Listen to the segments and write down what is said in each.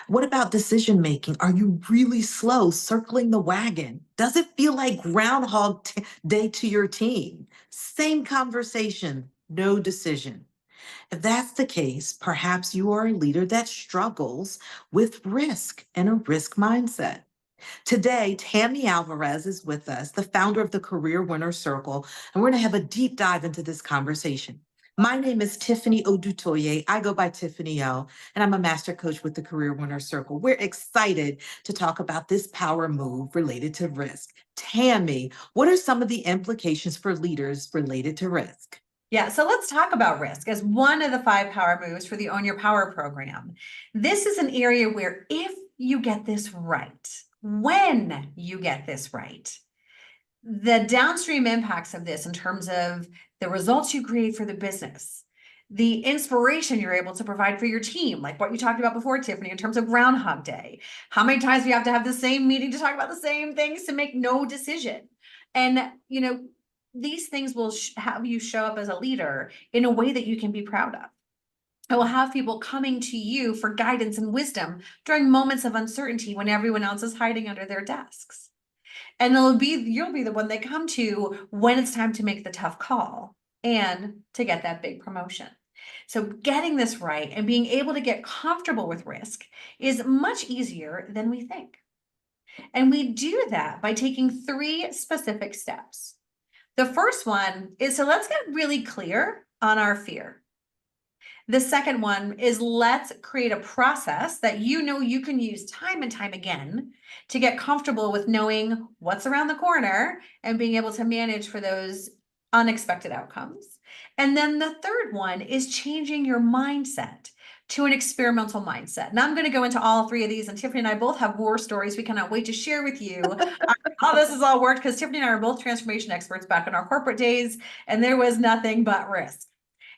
What about decision making? Are you really slow circling the wagon? Does it feel like Day to your team? Same conversation, no decision. If that's the case, perhaps you are a leader that struggles with risk and a risk mindset. Today, Tammy Alvarez is with us, the founder of the Career Winner Circle, and we're going to have a deep dive into this conversation. My name is Tiffany Odutoye. I go by Tiffany O, and I'm a master coach with the Career Winner Circle. We're excited to talk about this power move related to risk. Tammy, what are some of the implications for leaders related to risk? Yeah, so let's talk about risk as one of the 5 power moves for the Own Your Power program. This is an area where if you get this right, when you get this right, the downstream impacts of this in terms of the results you create for the business, the inspiration you're able to provide for your team, like what you talked about before, Tiffany, in terms of Groundhog Day, how many times we have to have the same meeting to talk about the same things to make no decision. And, these things will have you show up as a leader in a way that you can be proud of. I will have people coming to you for guidance and wisdom during moments of uncertainty when everyone else is hiding under their desks. And you'll be the one they come to when it's time to make the tough call and to get that big promotion. So getting this right and being able to get comfortable with risk is much easier than we think. And we do that by taking 3 specific steps. The first one is, so let's get really clear on our fear. The second one is, let's create a process that you can use time and time again to get comfortable with knowing what's around the corner and being able to manage for those unexpected outcomes. And then the third one is changing your mindset to an experimental mindset. And I'm going to go into all 3 of these, and Tiffany and I both have war stories we cannot wait to share with you how this has all worked, because Tiffany and I are both transformation experts back in our corporate days, and there was nothing but risk.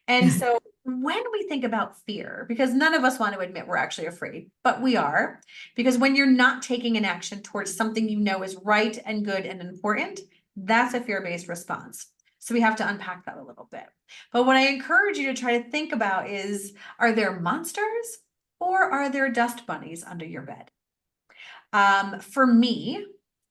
And so when we think about fear, because none of us want to admit we're actually afraid, but we are, because when you're not taking an action towards something you know is right and good and important, that's a fear-based response. So we have to unpack that a little bit. But what I encourage you to try to think about is, are there monsters or are there dust bunnies under your bed? For me,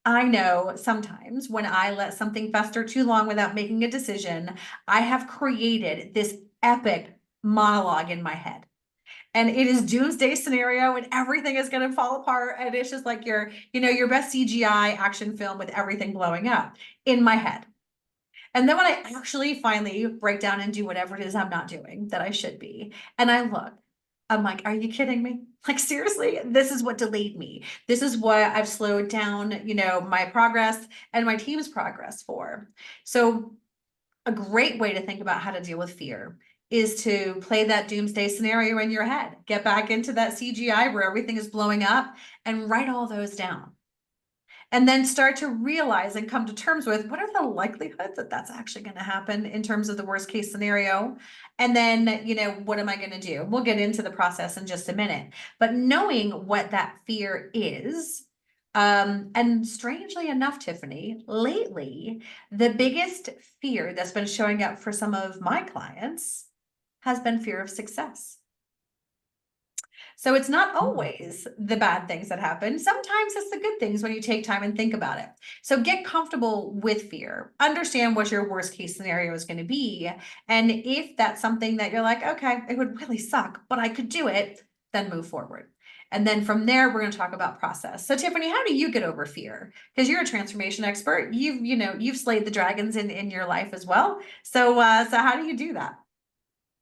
I know sometimes when I let something fester too long without making a decision, I have created this epic monologue in my head. And it is doomsday scenario and everything is going to fall apart. And it's just like your best CGI action film with everything blowing up in my head. And then when I actually finally break down and do whatever it is I'm not doing that I should be, and I look, I'm like, are you kidding me? Like, seriously, this is what delayed me. This is what I've slowed down, my progress and my team's progress for. So a great way to think about how to deal with fear is to play that doomsday scenario in your head. Get back into that CGI where everything is blowing up and write all those down. And then start to realize and come to terms with, what are the likelihoods that that's actually going to happen in terms of the worst case scenario? And then, what am I going to do? We'll get into the process in just a minute. But knowing what that fear is, and strangely enough, Tiffany, lately, the biggest fear that's been showing up for some of my clients has been fear of success. So it's not always the bad things that happen. Sometimes it's the good things when you take time and think about it. So get comfortable with fear. Understand what your worst case scenario is going to be. And if that's something that you're like, okay, it would really suck, but I could do it, then move forward. And then from there, we're going to talk about process. So Tiffany, how do you get over fear? Because you're a transformation expert. You've slayed the dragons in your life as well. So how do you do that?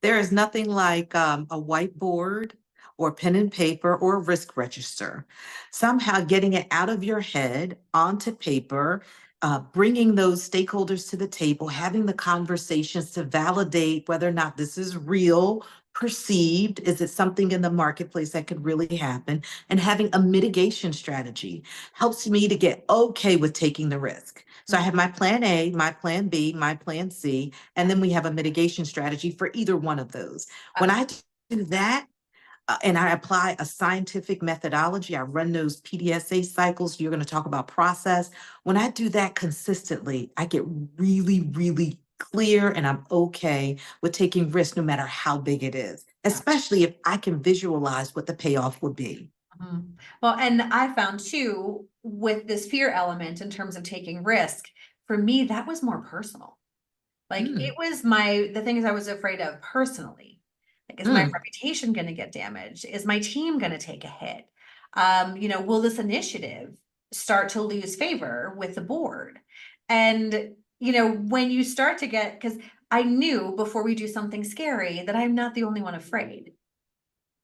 There is nothing like a whiteboard or pen and paper or a risk register. Somehow getting it out of your head onto paper, bringing those stakeholders to the table, having the conversations to validate whether or not this is real, perceived, is it something in the marketplace that could really happen, and having a mitigation strategy helps me to get okay with taking the risk. So I have my plan A, my plan B, my plan C, and then we have a mitigation strategy for either one of those. When I do that, and I apply a scientific methodology, I run those PDSA cycles. You're going to talk about process. When I do that consistently, I get really, really clear and I'm okay with taking risks no matter how big it is. Yeah. especially if I can visualize what the payoff would be. Mhm. Well, and I found too, with this fear element in terms of taking risk, for me, that was more personal. Like it Mm, was the things I was afraid of personally. Like, is my mm. reputation going to get damaged? Is my team going to take a hit? Will this initiative start to lose favor with the board? And, when you start to because I knew before we do something scary that I'm not the only one afraid.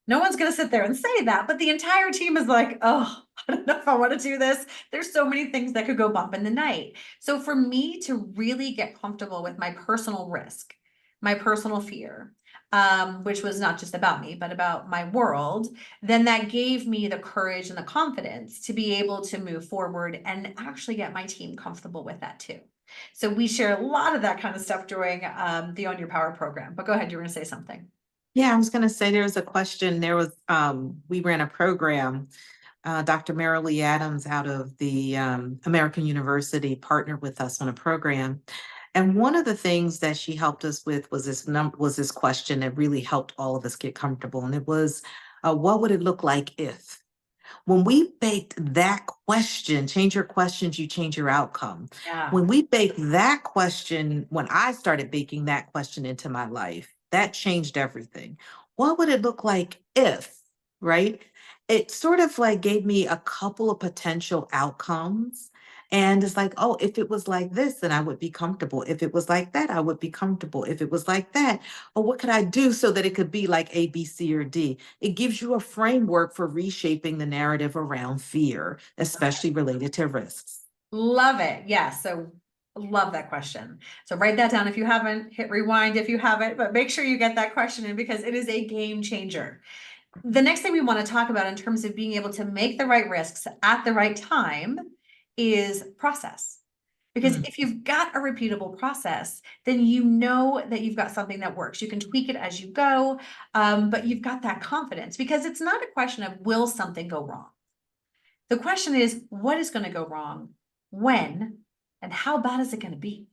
No one's going to sit there and say that, but the entire team is like, oh, I don't know if I want to do this. There's so many things that could go bump in the night. So for me to really get comfortable with my personal risk, my personal fear, which was not just about me, but about my world, then that gave me the courage and the confidence to be able to move forward and actually get my team comfortable with that too. So we share a lot of that kind of stuff during the Own Your Power program. But go ahead, you were going to say something. Yeah, I was going to say there was a question. We ran a program. Dr. Marilee Adams out of the American University partnered with us on a program. And one of the things that she helped us with was this question that really helped all of us get comfortable. And it was, what would it look like if? When we baked that question, change your questions, you change your outcome. Yeah. When we baked that question, when I started baking that question into my life, that changed everything. What would it look like if, right? It sort of like gave me a couple of potential outcomes. And it's like, oh, if it was like this, then I would be comfortable. If it was like that, I would be comfortable. If it was like that, or what could I do so that it could be like A, B, C, or D? It gives you a framework for reshaping the narrative around fear, especially related to risks. Love it. Yeah. So love that question. So write that down if you haven't, hit rewind if you haven't, but make sure you get that question in because it is a game changer. The next thing we want to talk about in terms of being able to make the right risks at the right time is process. Because Mm. if you've got a repeatable process, then you know that you've got something that works. You can tweak it as you go, but you've got that confidence because it's not a question of will something go wrong? The question is, what is going to go wrong? When? And how bad is it going to be?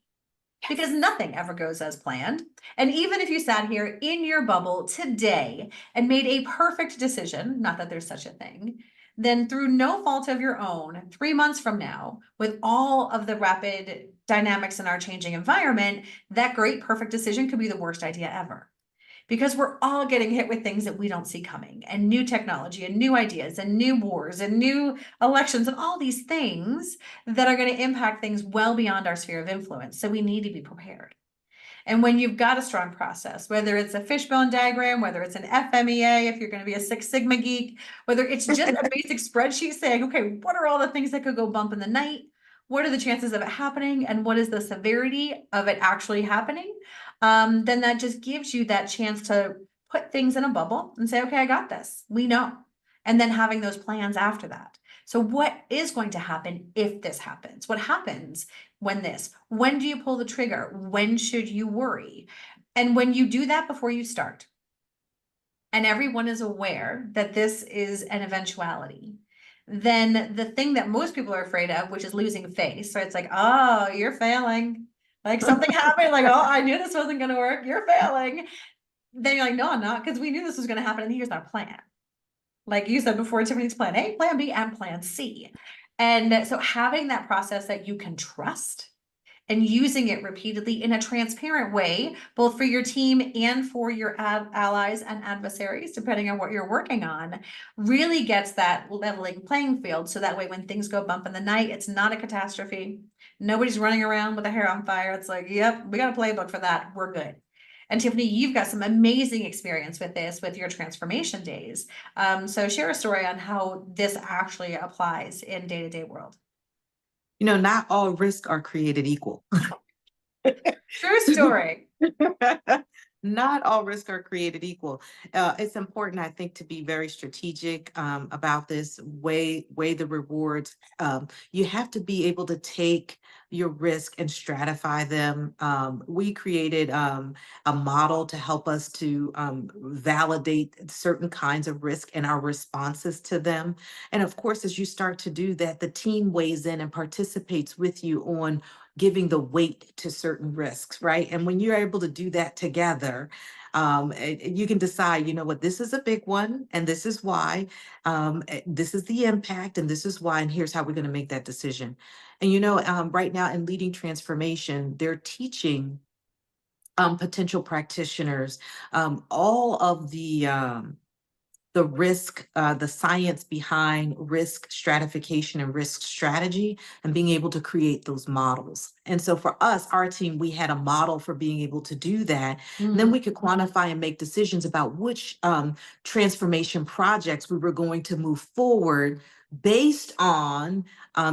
Because nothing ever goes as planned. And even if you sat here in your bubble today and made a perfect decision, not that there's such a thing, then through no fault of your own, 3 months from now, with all of the rapid dynamics in our changing environment, that great perfect decision could be the worst idea ever because we're all getting hit with things that we don't see coming and new technology and new ideas and new wars and new elections and all these things that are going to impact things well beyond our sphere of influence. So we need to be prepared. And when you've got a strong process, whether it's a fishbone diagram, whether it's an FMEA, if you're going to be a Six Sigma geek, whether it's just a basic spreadsheet saying, okay, what are all the things that could go bump in the night? What are the chances of it happening? And what is the severity of it actually happening? Then that just gives you that chance to put things in a bubble and say, okay, I got this. We know. And then having those plans after that. So what is going to happen if this happens? What happens when do you pull the trigger? When should you worry? And when you do that before you start, and everyone is aware that this is an eventuality, then the thing that most people are afraid of, which is losing face, so it's like, oh, you're failing. Like something happened, like, oh, I knew this wasn't going to work. You're failing. Then you're like, no, I'm not, because we knew this was going to happen. And here's our plan. Like you said before, Tiffany's plan A, plan B, and plan C. And so having that process that you can trust and using it repeatedly in a transparent way, both for your team and for your allies and adversaries, depending on what you're working on, really gets that leveling playing field. So that way, when things go bump in the night, it's not a catastrophe. Nobody's running around with a hair on fire. It's like, yep, we got a playbook for that. We're good. And Tiffany, you've got some amazing experience with this with your transformation days. So share a story on how this actually applies in day-to-day world. Not all risks are created equal. True story. Not all risks are created equal. It's important, I think, to be very strategic about this, weigh the rewards. You have to be able to take your risk and stratify them. We created a model to help us to validate certain kinds of risk and our responses to them. And of course, as you start to do that, the team weighs in and participates with you on giving the weight to certain risks, right? And when you're able to do that together, You can decide, you know what, this is a big one, and this is why. This is the impact, and this is why, and here's how we're going to make that decision. And right now in leading transformation, they're teaching potential practitioners all of the risk, the science behind risk stratification and risk strategy, and being able to create those models. And so for us, our team, we had a model for being able to do that. And then we could quantify and make decisions about which transformation projects we were going to move forward based on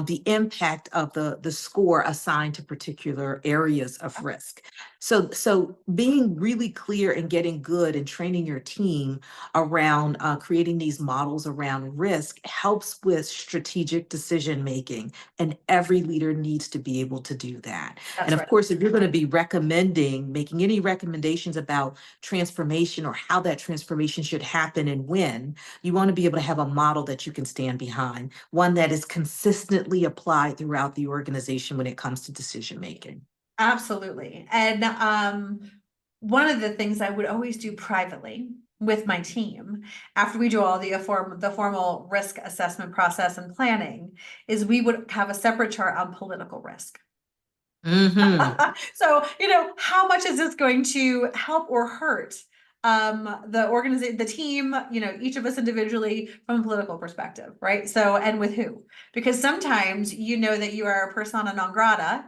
the impact of the score assigned to particular areas of risk. So being really clear and getting good and training your team around creating these models around risk helps with strategic decision making. And every leader needs to be able to do that. And That's of right. course, if you're going to be making any recommendations about transformation or how that transformation should happen and when, you want to be able to have a model that you can stand behind, one that is consistently applied throughout the organization when it comes to decision making. Absolutely. And one of the things I would always do privately with my team after we do all the formal risk assessment process and planning is we would have a separate chart on political risk. Mm-hmm. So, how much is this going to help or hurt the organization, the team, each of us individually from a political perspective, right? So, and with who? Because sometimes you know that you are a persona non grata,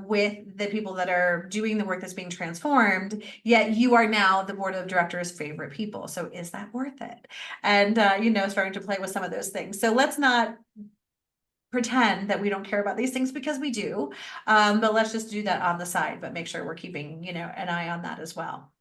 with the people that are doing the work that's being transformed, yet you are now the board of directors' favorite people. So is that worth it? And, starting to play with some of those things. So let's not pretend that we don't care about these things, because we do. But let's just do that on the side, but make sure we're keeping, an eye on that as well.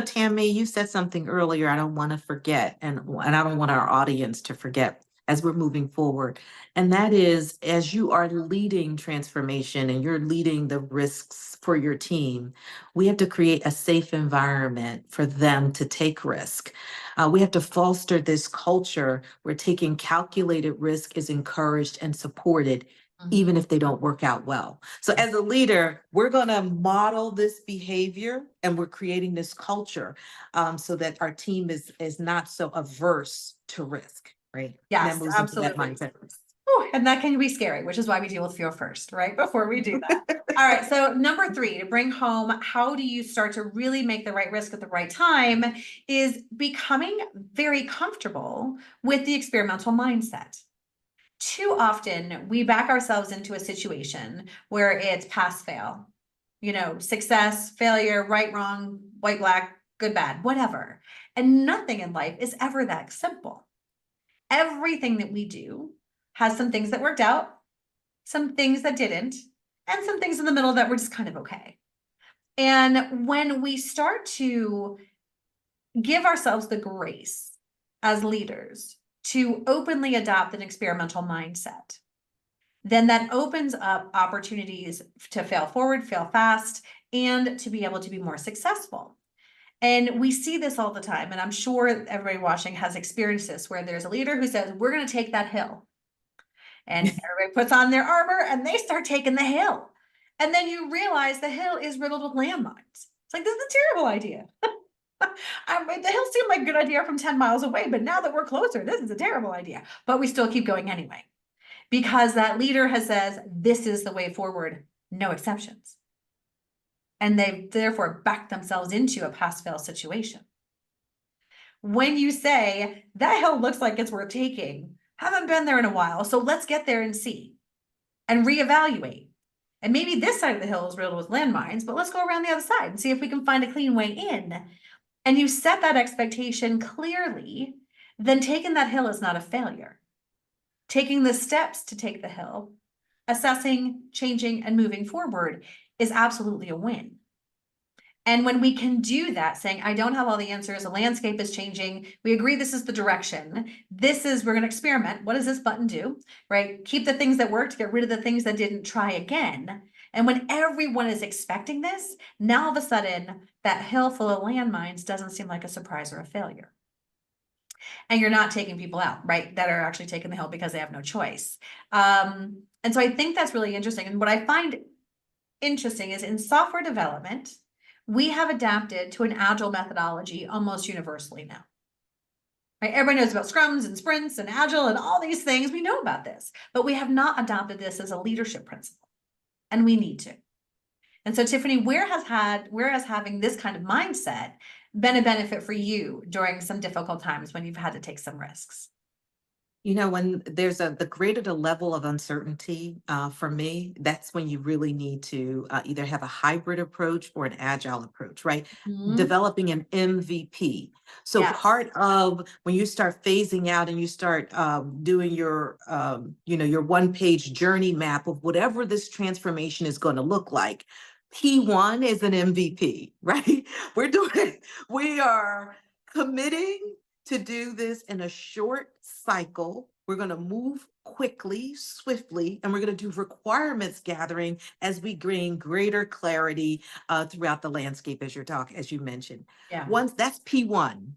Tammy, you said something earlier I don't want to forget, and I don't want our audience to forget as we're moving forward. And that is, as you are leading transformation and you're leading the risks for your team, we have to create a safe environment for them to take risk. We have to foster this culture where taking calculated risk is encouraged and supported, even if they don't work out well. So as a leader, we're going to model this behavior, and we're creating this culture so that our team is not so averse to risk, right? And that Yes, moves into that absolutely. mindset. Ooh, and that can be scary, which is why we deal with fear first, right? Before we do that. All right. So number 3, to bring home, how do you start to really make the right risk at the right time, is becoming very comfortable with the experimental mindset. Too often we back ourselves into a situation where it's pass fail, success, failure, right, wrong, white, black, good, bad, whatever. And nothing in life is ever that simple. Everything that we do has some things that worked out, some things that didn't, and some things in the middle that were just kind of okay. And when we start to give ourselves the grace as leaders to openly adopt an experimental mindset, then that opens up opportunities to fail forward, fail fast, and to be able to be more successful. And we see this all the time. And I'm sure everybody watching has experienced this, where there's a leader who says, we're going to take that hill. And everybody puts on their armor and they start taking the hill. And then you realize the hill is riddled with landmines. It's like, this is a terrible idea. The hill seemed like a good idea from 10 miles away, but now that we're closer, this is a terrible idea. But we still keep going anyway, because that leader has says, this is the way forward, no exceptions. And they've therefore backed themselves into a pass-fail situation. When you say, that hill looks like it's worth taking, haven't been there in a while, so let's get there and see and reevaluate. And maybe this side of the hill is riddled with landmines, but let's go around the other side and see if we can find a clean way in. And you set that expectation clearly, then taking that hill is not a failure. Taking the steps to take the hill, assessing, changing, and moving forward is absolutely a win. And when we can do that, saying, I don't have all the answers, the landscape is changing, we agree this is the direction, we're going to experiment. What does this button do, right? Keep the things that worked, get rid of the things that didn't, try again. And when everyone is expecting this, now all of a sudden, that hill full of landmines doesn't seem like a surprise or a failure. And you're not taking people out, right, that are actually taking the hill because they have no choice. And so I think that's really interesting. And what I find interesting is in software development, We have adapted to an agile methodology almost universally now. Right? Everybody knows about scrums and sprints and agile and all these things. We know about this, but we have not adopted this as a leadership principle, and we need to. And so, Tiffany, where has having this kind of mindset been a benefit for you during some difficult times when you've had to take some risks? You know, when there's the greater the level of uncertainty, for me, that's when you really need to either have a hybrid approach or an agile approach, right? Mhm. Developing an MVP. So Yes. part of when you start phasing out and you start doing your, your one-page journey map of whatever this transformation is going to look like, P1 is an MVP, right? We are committing to do this in a short cycle. We're going to move quickly, swiftly, and we're going to do requirements gathering as we gain greater clarity throughout the landscape, as you mentioned. Yeah. Once that's P1.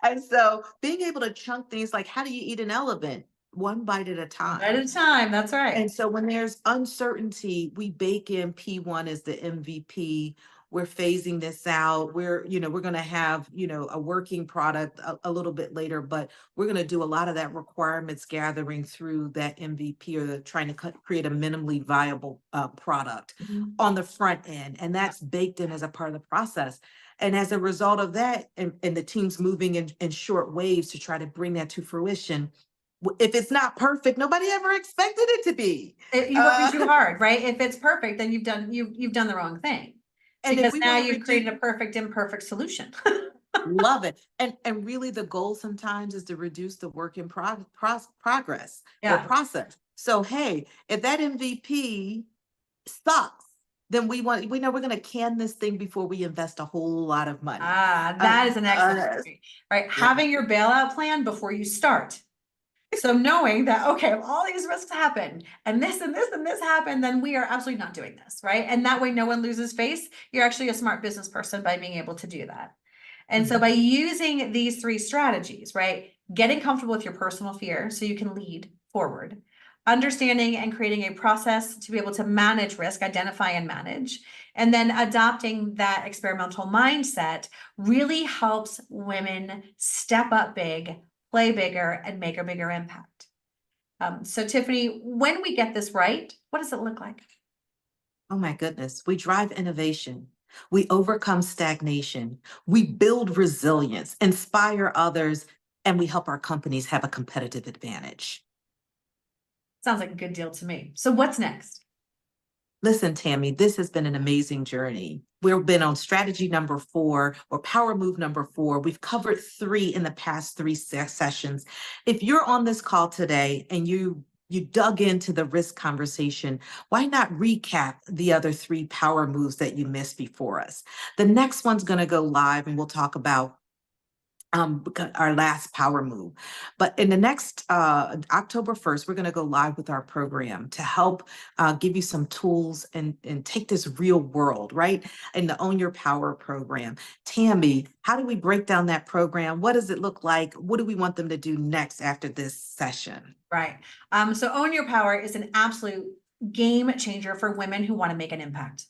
And so being able to chunk things like how do you eat an elephant? One bite at a One bite time. at a time. That's right. And so when there's uncertainty, we bake in P1 as the MVP. We're phasing this out. We're going to have, a working product a little bit later, but we're going to do a lot of that requirements gathering through that MVP or trying to create a minimally viable product Mhm. on the front end. And Yeah. that's baked in as a part of the process. And as a result of that, and the team's moving in short waves to try to bring that to fruition, if it's not perfect, nobody ever expected it to be. You're working too hard, right? If it's perfect, then you've done the wrong thing, And if because we now want to you've reduce, created a perfect imperfect solution. love it. And really the goal sometimes is to reduce the work in progress or Yeah. process. So hey, if that MVP sucks, then we know we're going to can this thing before we invest a whole lot of money. Uh, That is an excellent uh, point, right? yeah. Having your bailout plan before you start. So knowing that, okay, if all these risks happen and this and this and this happen, then we are absolutely not doing this, right? And that way no one loses face. You're actually a smart business person by being able to do that. And so by Mhm. using these three strategies, right? Getting comfortable with your personal fear so you can lead forward, understanding and creating a process to be able to manage risk, identify and manage, and then adopting that experimental mindset really helps women step up big, play bigger, and make a bigger impact. So Tiffany, when we get this right, what does it look like? Oh my goodness. We drive innovation. We overcome stagnation. We build resilience, inspire others, and we help our companies have a competitive advantage. Sounds like a good deal to me. So what's next? Listen, Tammy, this has been an amazing journey. We've been on strategy number 4 or power move number 4. We've covered 3 in the past 3 sessions. If you're on this call today and you dug into the risk conversation, why not recap the other 3 power moves that you missed before us? The next one's going to go live and we'll talk about our last power move. But in the next October 1st, we're going to go live with our program to help give you some tools and take this real world, right? In the Own Your Power program. Tammy, how do we break down that program? What does it look like? What do we want them to do next after this session? Right. So Own Your Power is an absolute game changer for women who want to make an impact.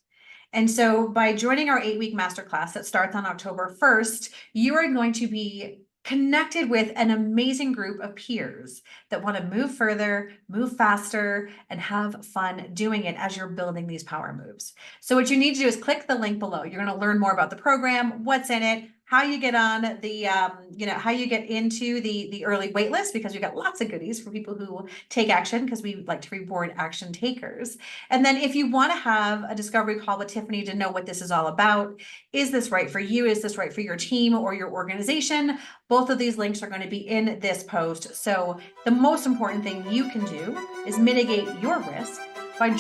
And so by joining our 8-week masterclass that starts on October 1st, you are going to be connected with an amazing group of peers that want to move further, move faster, and have fun doing it as you're building these power moves. So what you need to do is click the link below. You're going to learn more about the program, what's in it, how you get on the, how you get into the early wait list, because we've got lots of goodies for people who take action, because we like to reward action takers. And then if you want to have a discovery call with Tiffany to know what this is all about, is this right for you? Is this right for your team or your organization? Both of these links are going to be in this post. So the most important thing you can do is mitigate your risk